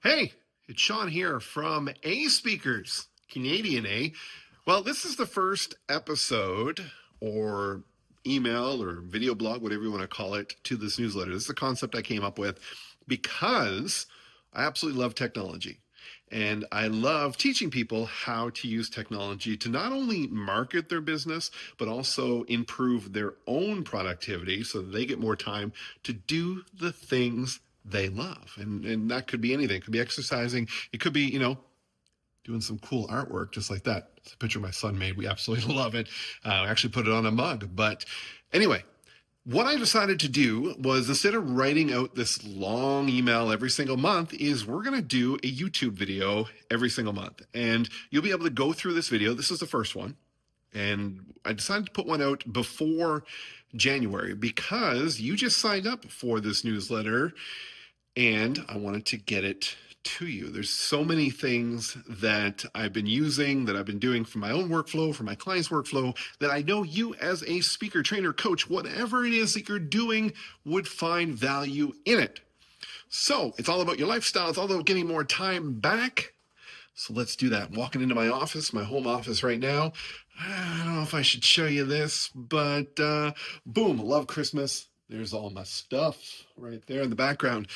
Hey, it's Sean here from EhSpeakers, Canadian A. Well, this is the first episode or email or video blog, whatever you want to call it, to this newsletter. This is a concept I came up with because I absolutely love technology. And I love teaching people how to use technology to not only market their business, but also improve their own productivity so that they get more time to do the things they love. And that could be anything. It could be exercising. It could be, doing some cool artwork just like that. It's a picture my son made. We absolutely love it. I actually put it on a mug. But anyway, what I decided to do was, instead of writing out this long email every single month, is we're going to do a YouTube video every single month. And you'll be able to go through this video. This is the first one. And I decided to put one out before January because you just signed up for this newsletter and I wanted to get it to you. There's so many things that I've been using, that I've been doing for my own workflow, for my clients' workflow, that I know you as a speaker, trainer, coach, whatever it is that you're doing, would find value in it. So it's all about your lifestyle. It's all about getting more time back. So let's do that. I'm walking into my office, my home office right now. I don't know if I should show you this, but boom, love Christmas. There's all my stuff right there in the background.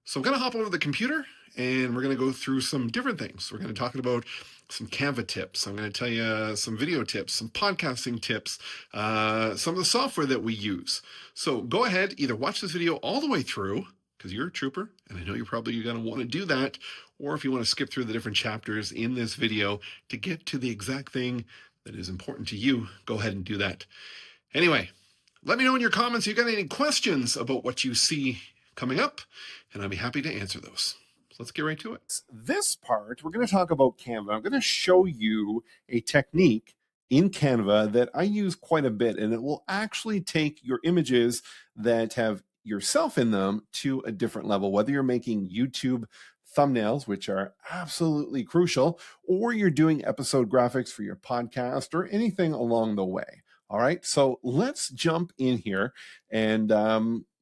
So I'm going to hop over to the computer and we're going to go through some different things. We're going to talk about some Canva tips. I'm going to tell you some video tips, some podcasting tips, some of the software that we use. So go ahead, either watch this video all the way through, because you're a trooper, and I know you're probably going to want to do that, or if you want to skip through the different chapters in this video to get to the exact thing that is important to you, go ahead and do that. Anyway, let me know in your comments if you got any questions about what you see coming up, and I'll be happy to answer those. So let's get right to it. This part, we're going to talk about Canva. I'm going to show you a technique in Canva that I use quite a bit, and it will actually take your images that have yourself in them to a different level, whether you're making YouTube thumbnails, which are absolutely crucial, or you're doing episode graphics for your podcast or anything along the way. All right, so let's jump in here and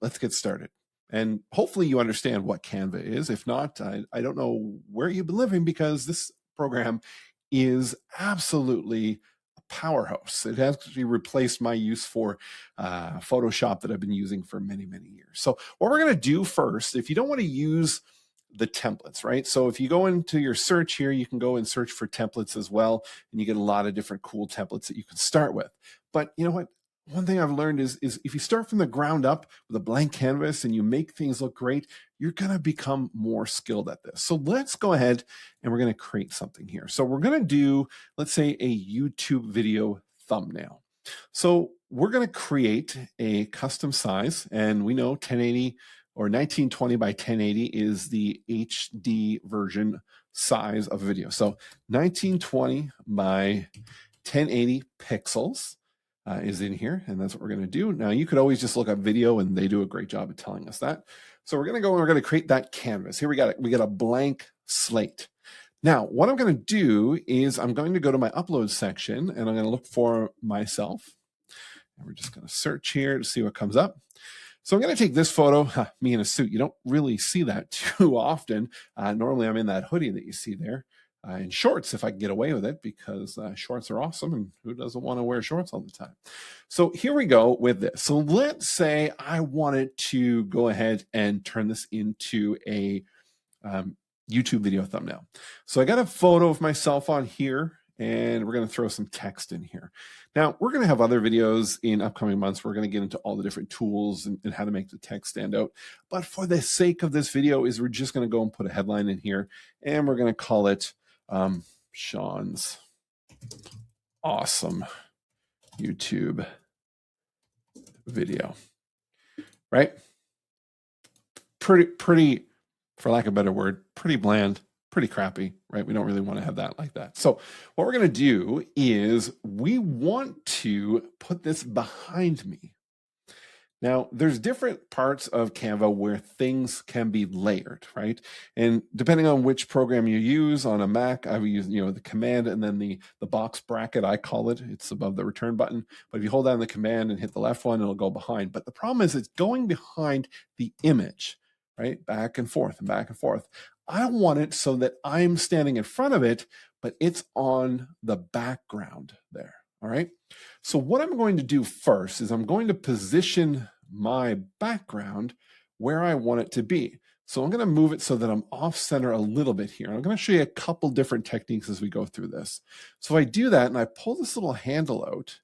let's get started. And hopefully you understand what Canva is. If not, I don't know where you've been living, because this program is absolutely a powerhouse. It has actually replaced my use for Photoshop that I've been using for many, many years. So what we're going to do first, if you don't want to use the templates, right? So if you go into your search here, you can go and search for templates as well, and you get a lot of different cool templates that you can start with. But you know what? One thing I've learned is if you start from the ground up with a blank canvas and you make things look great, you're going to become more skilled at this. So let's go ahead and we're going to create something here. So we're going to do, let's say, a YouTube video thumbnail. So we're going to create a custom size, and we know 1080 or 1920 by 1080 is the HD version size of a video. So 1920 by 1080 pixels is in here, and that's what we're going to do. Now, you could always just look up video, and they do a great job of telling us that. So we're going to go and we're going to create that canvas. Here we got a blank slate. Now, what I'm going to do is I'm going to go to my upload section, and I'm going to look for myself. And we're just going to search here to see what comes up. So I'm going to take this photo, me in a suit. You don't really see that too often. Normally, I'm in that hoodie that you see there. In shorts, if I can get away with it, because shorts are awesome, and who doesn't want to wear shorts all the time? So here we go with this. So let's say I wanted to go ahead and turn this into a YouTube video thumbnail. So I got a photo of myself on here, and we're going to throw some text in here. Now, we're going to have other videos in upcoming months. We're going to get into all the different tools and how to make the text stand out. But for the sake of this video, we're just going to go and put a headline in here, and we're going to call it Sean's awesome YouTube video, right? Pretty, for lack of a better word, pretty bland, pretty crappy, right? We don't really want to have that like that. So what we're going to do is we want to put this behind me. Now, there's different parts of Canva where things can be layered, right? And depending on which program you use, on a Mac, I would use, the command and then the box bracket, I call it. It's above the return button. But if you hold down the command and hit the left one, it'll go behind. But the problem is it's going behind the image, right? Back and forth and back and forth. I want it so that I'm standing in front of it, but it's on the background there. All right. So what I'm going to do first is I'm going to position my background where I want it to be. So I'm going to move it so that I'm off center a little bit here. I'm going to show you a couple different techniques as we go through this. So if I do that and I pull this little handle out,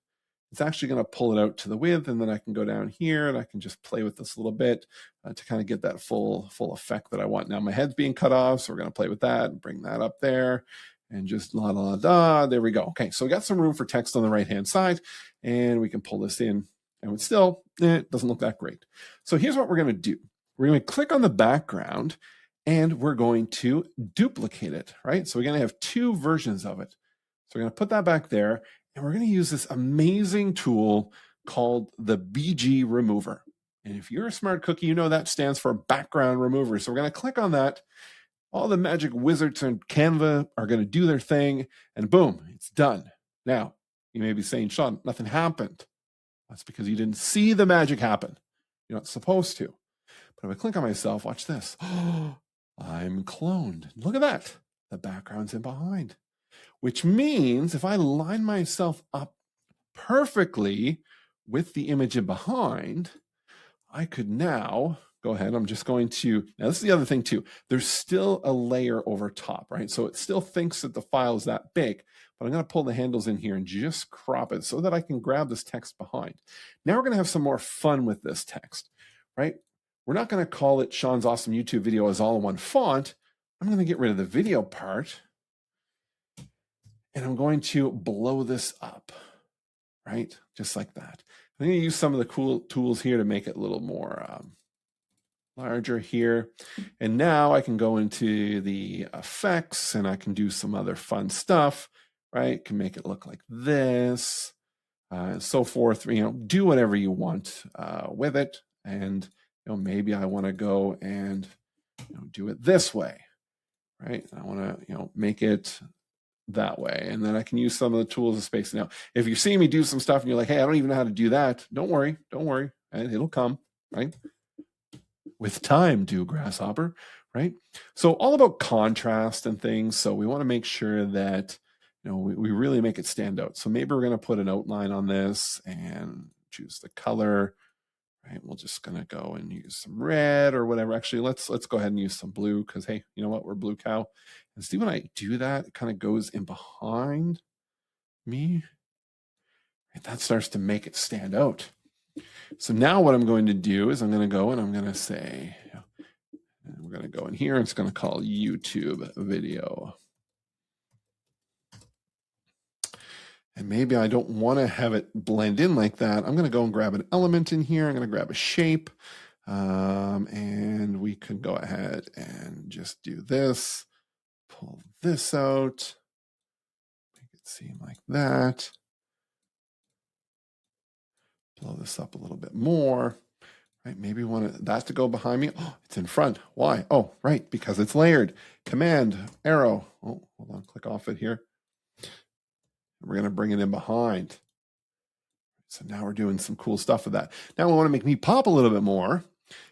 it's actually going to pull it out to the width, and then I can go down here and I can just play with this a little bit to kind of get that full effect that I want. Now my head's being cut off, so we're going to play with that and bring that up there and just la la la. There we go. Okay, so we got some room for text on the right-hand side, and we can pull this in, and it still it doesn't look that great. So here's what we're going to do. We're going to click on the background, and we're going to duplicate it, right? So we're going to have two versions of it. So we're going to put that back there, and we're going to use this amazing tool called the BG Remover. And if you're a smart cookie, you know that stands for background remover. So we're going to click on that. All the magic wizards in Canva are going to do their thing, and boom, it's done. Now, you may be saying, Sean, nothing happened. That's because you didn't see the magic happen. You're not supposed to. But if I click on myself, watch this. I'm cloned. Look at that. The background's in behind. Which means if I line myself up perfectly with the image in behind, I could now go ahead. I'm just going to, now this is the other thing too. There's still a layer over top, right? So it still thinks that the file is that big, but I'm going to pull the handles in here and just crop it so that I can grab this text behind. Now we're going to have some more fun with this text, right? We're not going to call it Sean's Awesome YouTube Video as all in one font. I'm going to get rid of the video part, and I'm going to blow this up, right? Just like that. I'm going to use some of the cool tools here to make it a little more larger here. And now I can go into the effects and I can do some other fun stuff, right? Can make it look like this, and so forth. You know, do whatever you want with it. And you know, maybe I want to go and do it this way, right? I want to make it that way, and then I can use some of the tools of space. Now, if you see me do some stuff and you're like, hey, I don't even know how to do that, don't worry, and it'll come, right? With time, do grasshopper, right? So all about contrast and things. So we want to make sure that we really make it stand out. So maybe we're going to put an outline on this and choose the color. Right, we're just going to go and use some red or whatever. Actually, let's go ahead and use some blue because, hey, you know what? We're blue cow. And see, when I do that, it kind of goes in behind me. And that starts to make it stand out. So now what I'm going to do is I'm going to go and I'm going to say, we're going to go in here. It's going to call YouTube video. And maybe I don't want to have it blend in like that. I'm going to go and grab an element in here. I'm going to grab a shape. And we could go ahead and just do this. Pull this out. Make it seem like that. Blow this up a little bit more. Right? Maybe we want that to go behind me. Oh, it's in front. Why? Oh, right, because it's layered. Command, arrow. Oh, hold on, click off it here. We're going to bring it in behind. So now we're doing some cool stuff with that. Now we want to make me pop a little bit more.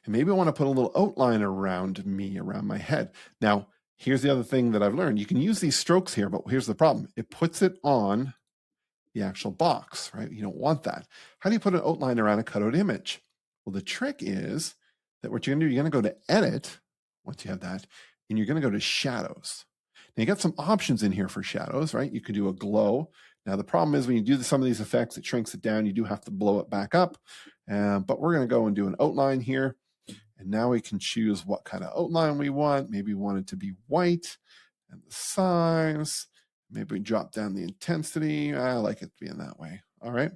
And maybe I want to put a little outline around me, around my head. Now, here's the other thing that I've learned. You can use these strokes here, but here's the problem. It puts it on the actual box, right? You don't want that. How do you put an outline around a cutout image? Well, the trick is that what you're going to do, you're going to go to Edit, once you have that, and you're going to go to Shadows. Now, you got some options in here for shadows, right? You could do a glow. Now, the problem is when you do some of these effects, it shrinks it down. You do have to blow it back up. But we're going to go and do an outline here. And now we can choose what kind of outline we want. Maybe we want it to be white and the size. Maybe we drop down the intensity. I like it being that way. All right.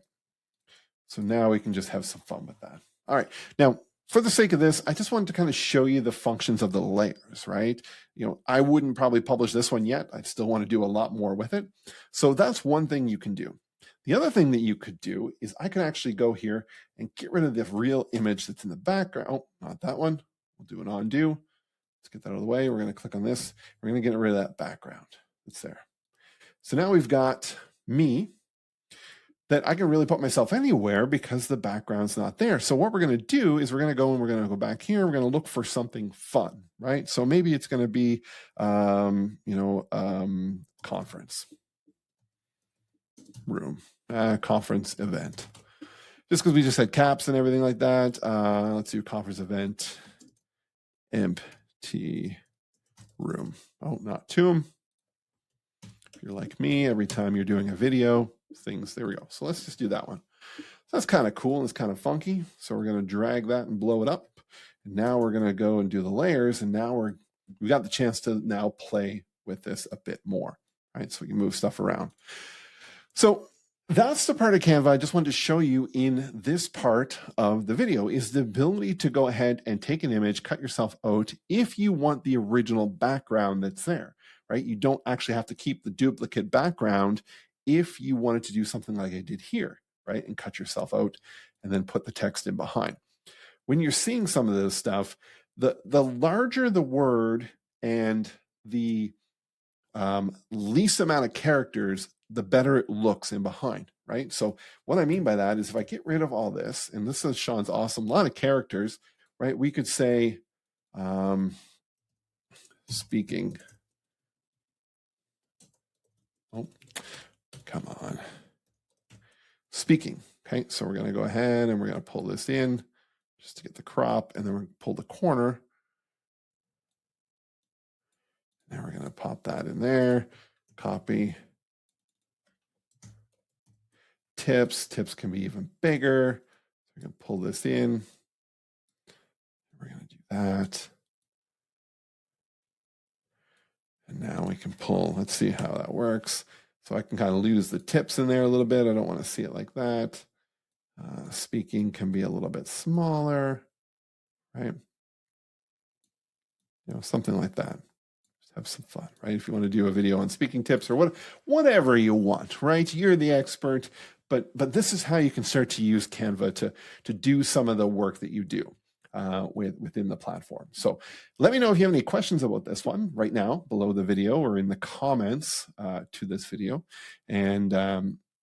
So now we can just have some fun with that. All right. Now, for the sake of this, I just wanted to kind of show you the functions of the layers, right? I wouldn't probably publish this one yet. I still want to do a lot more with it. So that's one thing you can do. The other thing that you could do is I can actually go here and get rid of the real image that's in the background. Oh, not that one. We'll do an undo. Let's get that out of the way. We're going to click on this. We're going to get rid of that background that's there. So now we've got me. that I can really put myself anywhere because the background's not there. So what we're going to do is we're going to go back here. We're going to look for something fun, right? So maybe it's going to be, conference room, conference event. Just because we just had caps and everything like that. Let's do conference event, empty room. Oh, not tomb. If you're like me, every time you're doing a video, things, there we go. So let's just do that one. So that's kind of cool and it's kind of funky. So we're going to drag that and blow it up. And now we're going to go and do the layers. And now we got the chance to now play with this a bit more, right? So we can move stuff around. So that's the part of Canva I just wanted to show you in this part of the video, is the ability to go ahead and take an image, cut yourself out if you want the original background that's there, right? You don't actually have to keep the duplicate background if you wanted to do something like I did here, right? And cut yourself out and then put the text in behind. When you're seeing some of this stuff, the larger the word and the least amount of characters, the better it looks in behind, right? So what I mean by that is if I get rid of all this, and this is Sean's awesome, lot of characters, right? We could say speaking. Oh, come on. Speaking, okay? So we're gonna go ahead and we're gonna pull this in just to get the crop, and then we're gonna pull the corner. Now we're gonna pop that in there, copy. Tips can be even bigger. We're going to pull this in. We're going to do that. And now we can pull, let's see how that works. So I can kind of lose the tips in there a little bit. I don't want to see it like that. Speaking can be a little bit smaller, right? Something like that. Just have some fun, right? If you want to do a video on speaking tips or whatever you want, right? You're the expert. But this is how you can start to use Canva to do some of the work that you do within the platform. So let me know if you have any questions about this one right now below the video or in the comments to this video. And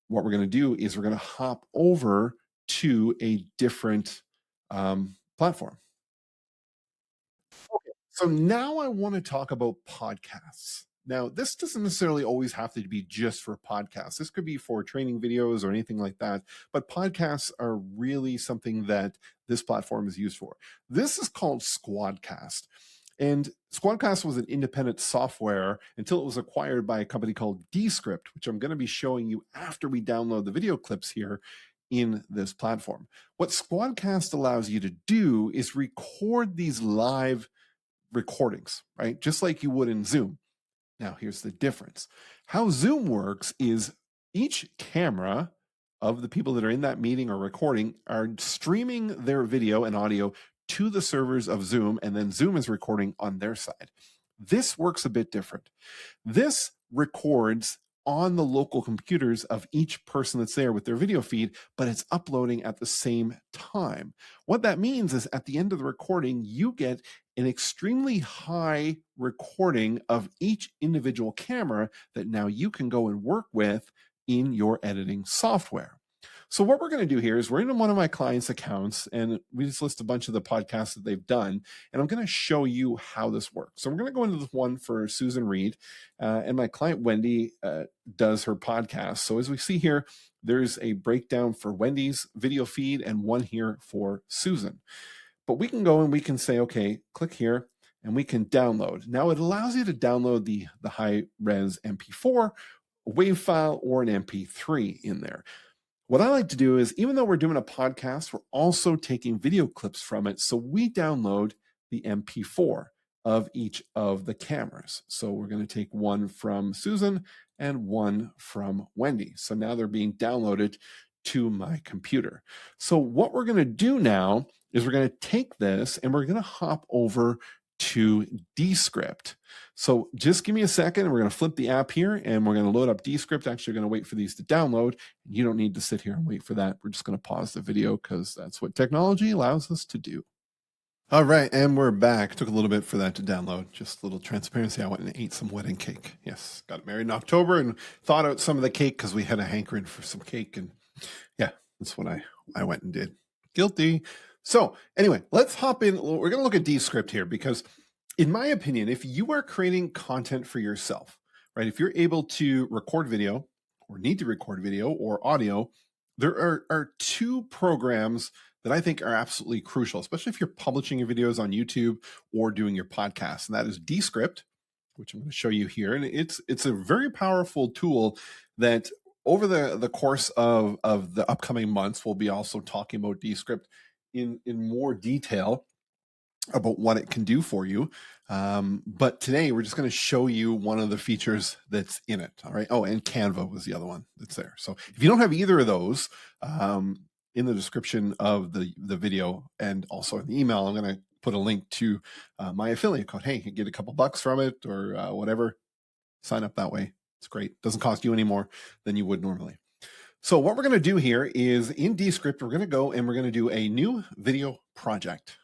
what we're going to do is we're going to hop over to a different platform. Okay, so now I want to talk about podcasts. Now, this doesn't necessarily always have to be just for podcasts. This could be for training videos or anything like that. But podcasts are really something that this platform is used for. This is called SquadCast. And SquadCast was an independent software until it was acquired by a company called Descript, which I'm going to be showing you after we download the video clips here in this platform. What SquadCast allows you to do is record these live recordings, right? Just like you would in Zoom. Now, here's the difference. How Zoom works is each camera of the people that are in that meeting or recording are streaming their video and audio to the servers of Zoom, and then Zoom is recording on their side. This works a bit different. This records on the local computers of each person that's there with their video feed, but it's uploading at the same time. What that means is at the end of the recording, you get an extremely high recording of each individual camera that now you can go and work with in your editing software. So what we're going to do here is we're in one of my clients' accounts, and we just list a bunch of the podcasts that they've done, and I'm going to show you how this works. So we're going to go into this one for Susan Reed, and my client Wendy does her podcast. So as we see here, there's a breakdown for Wendy's video feed and one here for Susan. But we can go and we can say, okay, click here, and we can download. Now it allows you to download the high-res MP4, a WAV file, or an MP3 in there. What I like to do is, even though we're doing a podcast, we're also taking video clips from it. So we download the MP4 of each of the cameras. So we're going to take one from Susan and one from Wendy. So now they're being downloaded to my computer. So what we're going to do now is we're going to take this and we're going to hop over to Descript. So just give me a second. We're going to flip the app here and we're going to load up Descript. Actually, we're going to wait for these to download. You don't need to sit here and wait for that. We're just going to pause the video because that's what technology allows us to do. All right, and we're back. Took a little bit for that to download. Just a little transparency. I went and ate some wedding cake. Yes, got married in October and thawed out some of the cake because we had a hankering for some cake, and Yeah, that's what I went and did. Guilty. So anyway, let's hop in. We're going to look at Descript here because in my opinion, if you are creating content for yourself, right, if you're able to record video or need to record video or audio, there are two programs that I think are absolutely crucial, especially if you're publishing your videos on YouTube or doing your podcast. And that is Descript, which I'm going to show you here. And it's a very powerful tool that over the course of the upcoming months, we'll be also talking about Descript in more detail about what it can do for you. But today we're just going to show you one of the features that's in it. All right. Oh, and Canva was the other one that's there. So if you don't have either of those, in the description of the video and also in the email, I'm going to put a link to my affiliate code. Hey, you can get a couple bucks from it or whatever. Sign up that way. It's great. Doesn't cost you any more than you would normally. So what we're going to do here is in Descript, we're going to go and we're going to do a new video project.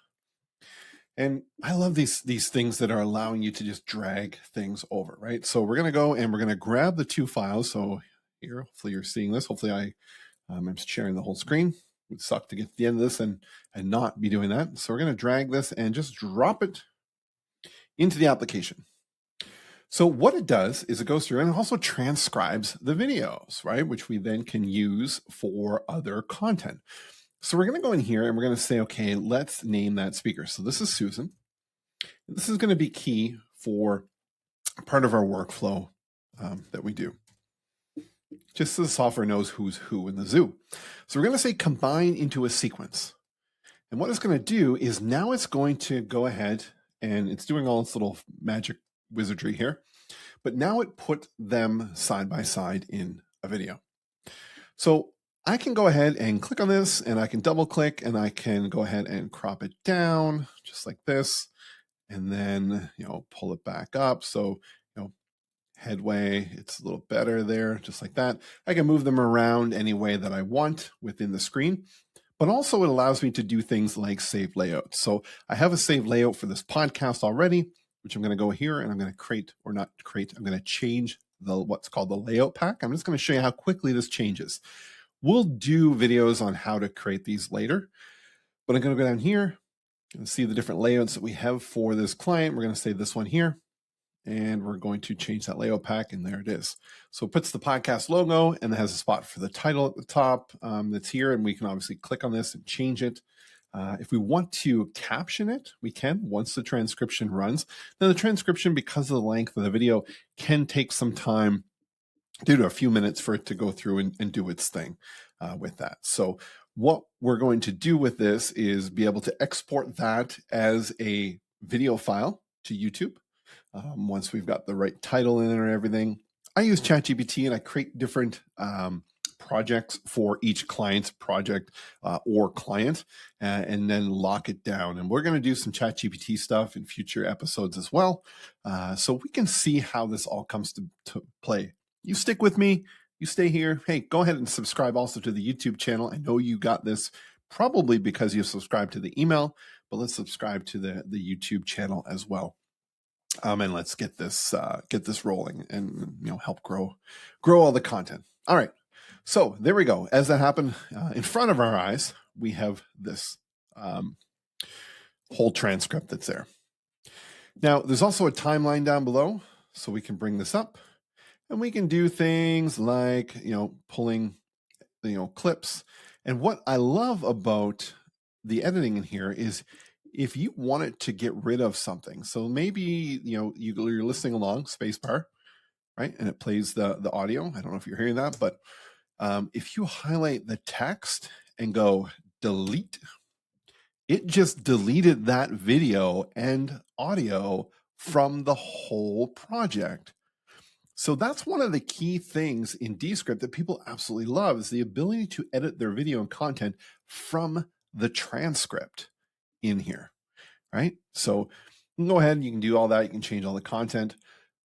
And I love these things that are allowing you to just drag things over, right? So we're going to go and we're going to grab the two files. So here, hopefully you're seeing this. Hopefully I'm sharing the whole screen. It would suck to get to the end of this and not be doing that. So we're going to drag this and just drop it into the application. So what it does is it goes through and it also transcribes the videos, right? Which we then can use for other content. So we're going to go in here and we're going to say, okay, let's name that speaker. So this is Susan. This is going to be key for part of our workflow that we do. Just so the software knows who's who in the zoo. So we're going to say combine into a sequence. And what it's going to do is now it's going to go ahead and it's doing all its little magic wizardry here. But now it put them side by side in a video. So I can go ahead and click on this and I can double click and I can go ahead and crop it down just like this. And then, pull it back up. So, headway, it's a little better there, just like that. I can move them around any way that I want within the screen, but also it allows me to do things like save layouts. So I have a save layout for this podcast already, which I'm going to go here and I'm going to create, or not create, I'm going to change what's called the layout pack. I'm just going to show you how quickly this changes. We'll do videos on how to create these later, but I'm going to go down here and see the different layouts that we have for this client. We're going to say this one here, and we're going to change that layout pack, and there it is. So it puts the podcast logo, and it has a spot for the title at the top that's here, and we can obviously click on this and change it. If we want to caption it, we can once the transcription runs. Now the transcription, because of the length of the video, can take some time, due to a few minutes for it to go through and do its thing with that. So what we're going to do with this is be able to export that as a video file to YouTube. Once we've got the right title in it and everything, I use ChatGPT and I create different projects for each client's project or client and then lock it down. And we're going to do some ChatGPT stuff in future episodes as well. So we can see how this all comes to play. You stick with me, you stay here. Hey, go ahead and subscribe also to the YouTube channel. I know you got this probably because you subscribed to the email, but let's subscribe to the YouTube channel as well. And let's get this rolling and help grow all the content. All right, so there we go. As that happened in front of our eyes, we have this whole transcript that's there. Now, there's also a timeline down below, so we can bring this up, and we can do things like pulling clips. And what I love about the editing in here is, if you wanted to get rid of something, so maybe you're listening along, spacebar, right, and it plays the audio. I don't know if you're hearing that, but if you highlight the text and go delete, it just deleted that video and audio from the whole project. So that's one of the key things in Descript that people absolutely love, is the ability to edit their video and content from the transcript in here, right? So you can go ahead and you can do all that. You can change all the content.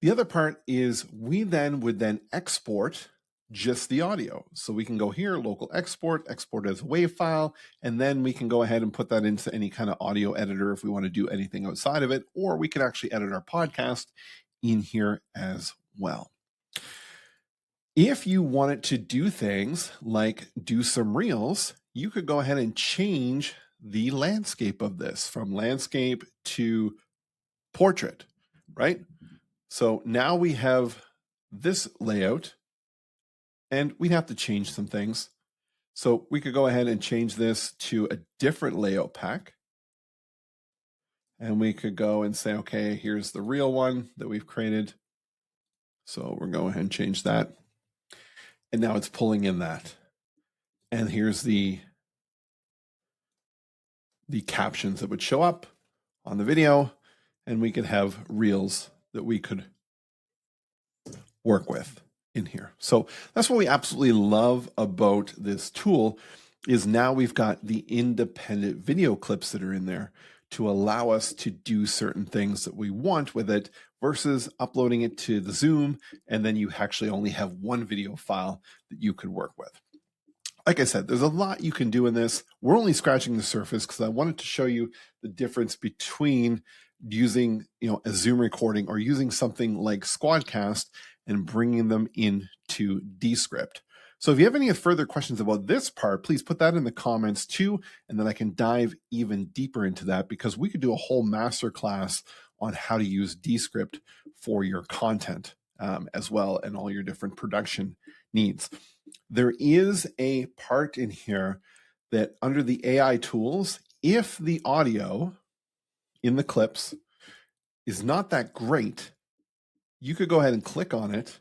The other part is we would then export just the audio. So we can go here, local export as a WAV file, and then we can go ahead and put that into any kind of audio editor if we want to do anything outside of it, or we can actually edit our podcast in here as well. If you wanted to do things like do some reels, you could go ahead and change the landscape of this from landscape to portrait, right? So now we have this layout, and we'd have to change some things. So we could go ahead and change this to a different layout pack. And we could go and say, okay, here's the real one that we've created. So we're going ahead and change that. And now it's pulling in that. And here's the captions that would show up on the video. And we could have reels that we could work with in here. So that's what we absolutely love about this tool is now we've got the independent video clips that are in there to allow us to do certain things that we want with it versus uploading it to the Zoom and then you actually only have one video file that you could work with. Like I said, there's a lot you can do in this. We're only scratching the surface because I wanted to show you the difference between using a Zoom recording or using something like SquadCast and bringing them into Descript. So if you have any further questions about this part, please put that in the comments too, and then I can dive even deeper into that because we could do a whole masterclass on how to use Descript for your content as well and all your different production needs. There is a part in here that under the AI tools, if the audio in the clips is not that great, you could go ahead and click on it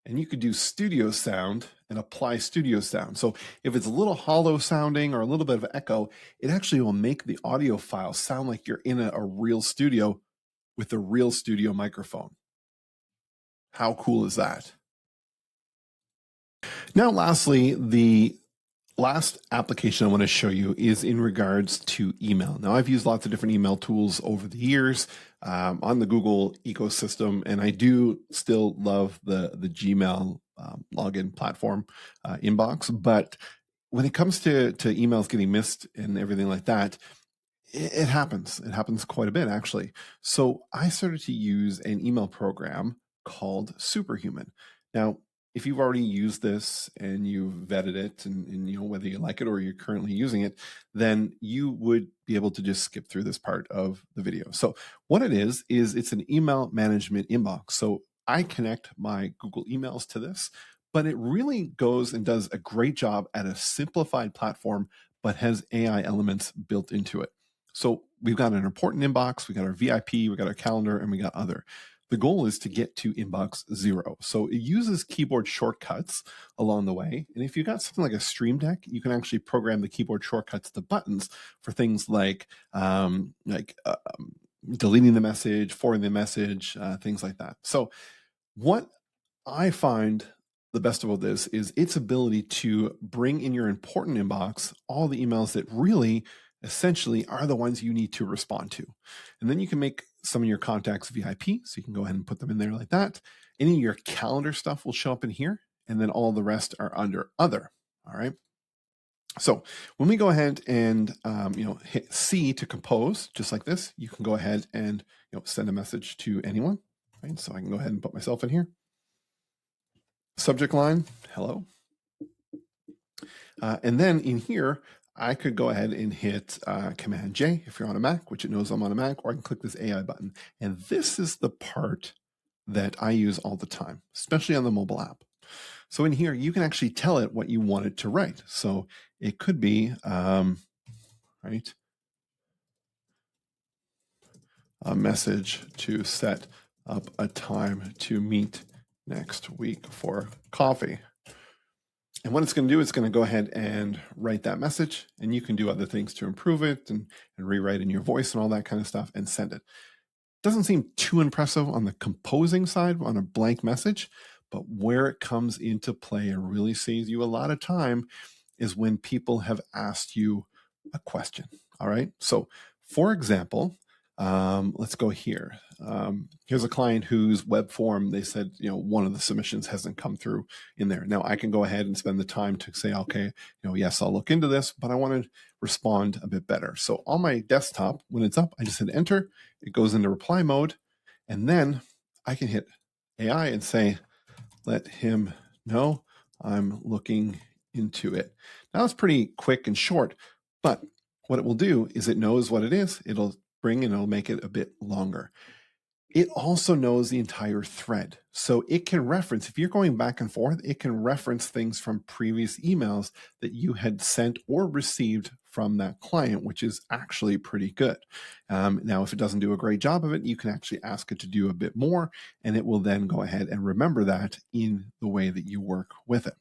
and you could do studio sound and apply studio sound. So if it's a little hollow sounding or a little bit of echo, it actually will make the audio file sound like you're in a real studio with a real studio microphone. How cool is that? Now, lastly, the last application I want to show you is in regards to email. Now, I've used lots of different email tools over the years on the Google ecosystem, and I do still love the Gmail login platform inbox. But when it comes to emails getting missed and everything like that, it happens. It happens quite a bit, actually. So I started to use an email program called Superhuman. Now, if you've already used this and you've vetted it and whether you like it or you're currently using it, then you would be able to just skip through this part of the video. So what it is it's an email management inbox. So I connect my Google emails to this, but it really goes and does a great job at a simplified platform, but has AI elements built into it. So we've got an important inbox, we got our VIP, we got our calendar, and we got other. The goal is to get to inbox 0. So it uses keyboard shortcuts along the way. And if you've got something like a Stream Deck, you can actually program the keyboard shortcuts to buttons for things like deleting the message, forwarding the message, things like that. So what I find the best about this is its ability to bring in your important inbox all the emails that really essentially are the ones you need to respond to. And then you can make some of your contacts VIP, so you can go ahead and put them in there like that. Any of your calendar stuff will show up in here, and then all the rest are under other. All right. So when we go ahead and hit C to compose, just like this, you can go ahead and send a message to anyone. Right? So I can go ahead and put myself in here. Subject line, hello. And then in here, I could go ahead and hit Command J if you're on a Mac, which it knows I'm on a Mac, or I can click this AI button. And this is the part that I use all the time, especially on the mobile app. So in here, you can actually tell it what you want it to write. So it could be, right, a message to set up a time to meet next week for coffee. And what it's going to do, it's going to go ahead and write that message, and you can do other things to improve it and rewrite in your voice and all that kind of stuff and send it. Doesn't seem too impressive on the composing side on a blank message, but where it comes into play and really saves you a lot of time is when people have asked you a question. All right. So for example, let's go here. Here's a client whose web form, they said, one of the submissions hasn't come through in there. Now I can go ahead and spend the time to say, okay, yes, I'll look into this, but I want to respond a bit better. So on my desktop, when it's up, I just hit enter, it goes into reply mode, and then I can hit AI and say, let him No, I'm looking into it. Now it's pretty quick and short, but what it will do is it knows what it is. It'll bring and it'll make it a bit longer. It also knows the entire thread. So it can reference, if you're going back and forth, it can reference things from previous emails that you had sent or received from that client, which is actually pretty good. Now, if it doesn't do a great job of it, you can actually ask it to do a bit more, and it will then go ahead and remember that in the way that you work with it.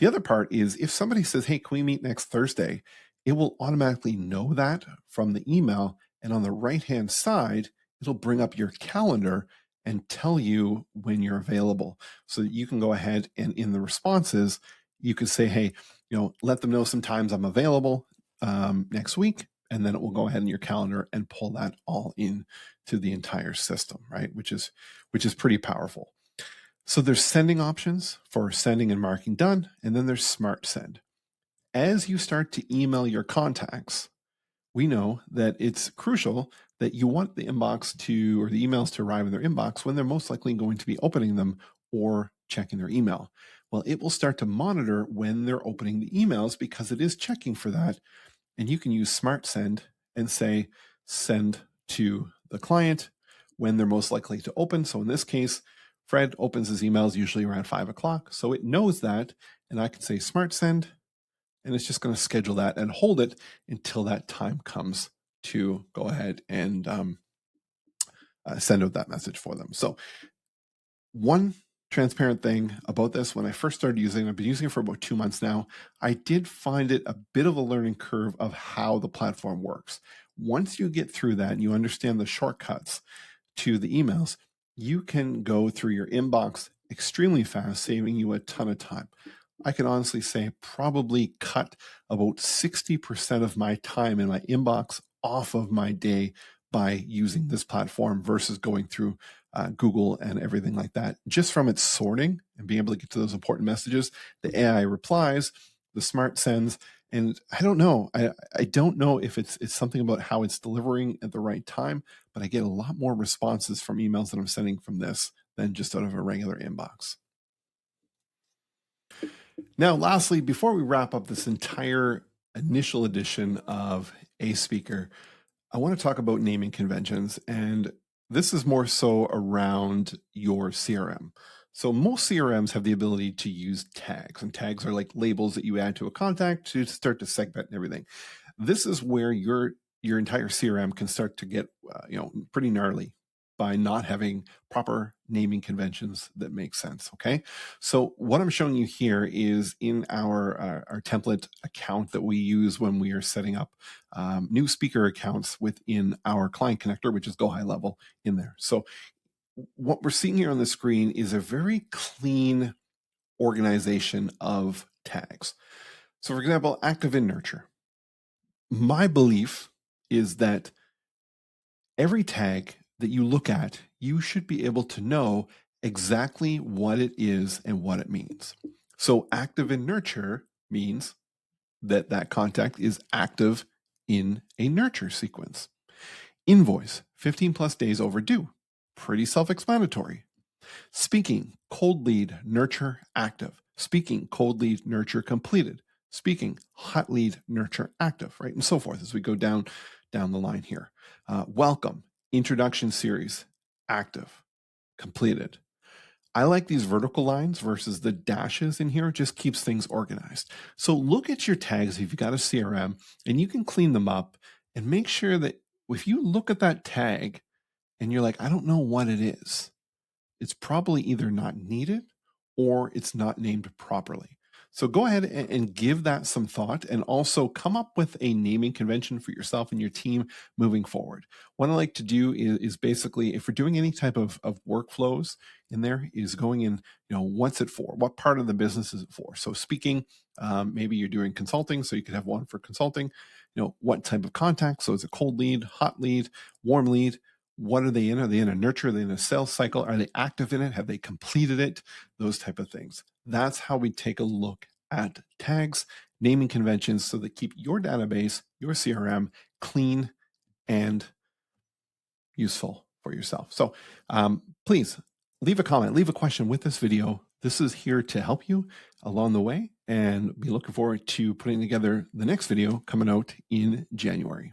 The other part is if somebody says, hey, can we meet next Thursday? It will automatically know that from the email. And on the right-hand side, it'll bring up your calendar and tell you when you're available. So that you can go ahead and in the responses, you could say, hey, let them know sometimes I'm available next week. And then it will go ahead in your calendar and pull that all in to the entire system, right? Which is pretty powerful. So there's sending options for sending and marking done, and then there's smart send. As you start to email your contacts, we know that it's crucial that you want the inbox to, or the emails to arrive in their inbox when they're most likely going to be opening them or checking their email. Well, it will start to monitor when they're opening the emails because it is checking for that. And you can use smart send and say, send to the client when they're most likely to open. So in this case, Fred opens his emails usually around 5 o'clock. So it knows that, and I can say smart send, and it's just going to schedule that and hold it until that time comes to go ahead and send out that message for them. So one transparent thing about this, when I first started using it, I've been using it for about 2 months now, I did find it a bit of a learning curve of how the platform works. Once you get through that and you understand the shortcuts to the emails, you can go through your inbox extremely fast, saving you a ton of time. I can honestly say probably cut about 60% of my time in my inbox off of my day by using this platform versus going through Google and everything like that. Just from its sorting and being able to get to those important messages, the AI replies, the smart sends, and I don't know. I don't know if it's something about how it's delivering at the right time, but I get a lot more responses from emails that I'm sending from this than just out of a regular inbox. Now, lastly, before we wrap up this entire initial edition of EhSpeaker, I want to talk about naming conventions, and this is more so around your CRM. So most CRMs have the ability to use tags, and tags are like labels that you add to a contact to start to segment and everything. This is where your entire CRM can start to get pretty gnarly by not having proper naming conventions that make sense. Okay, so what I'm showing you here is in our template account that we use when we are setting up new speaker accounts within our client connector, which is Go High Level in there. So what we're seeing here on the screen is a very clean organization of tags. So for example, active and nurture. My belief is that every tag that you look at, you should be able to know exactly what it is and what it means. So active in nurture means that that contact is active in a nurture sequence. Invoice, 15 plus days overdue. Pretty self-explanatory. Speaking, cold lead, nurture, active. Speaking, cold lead, nurture, completed. Speaking, hot lead, nurture, active, right? And so forth as we go down the line here. Welcome, introduction series, active, completed. I like these vertical lines versus the dashes in here. It just keeps things organized. So look at your tags if you've got a CRM and you can clean them up and make sure that if you look at that tag and you're like, I don't know what it is, it's probably either not needed or it's not named properly. So go ahead and give that some thought and also come up with a naming convention for yourself and your team moving forward. What I like to do is basically, if we're doing any type of workflows in there, is going in, what's it for? What part of the business is it for? So speaking, maybe you're doing consulting, so you could have one for consulting. What type of contact? So is it cold lead, hot lead, warm lead? What are they in? Are they in a nurture? Are they in a sales cycle? Are they active in it? Have they completed it? Those type of things. That's how we take a look at tags, naming conventions, so that keep your database, your CRM clean and useful for yourself. So please leave a comment, leave a question with this video This is here to help you along the way, and be looking forward to putting together the next video coming out in January.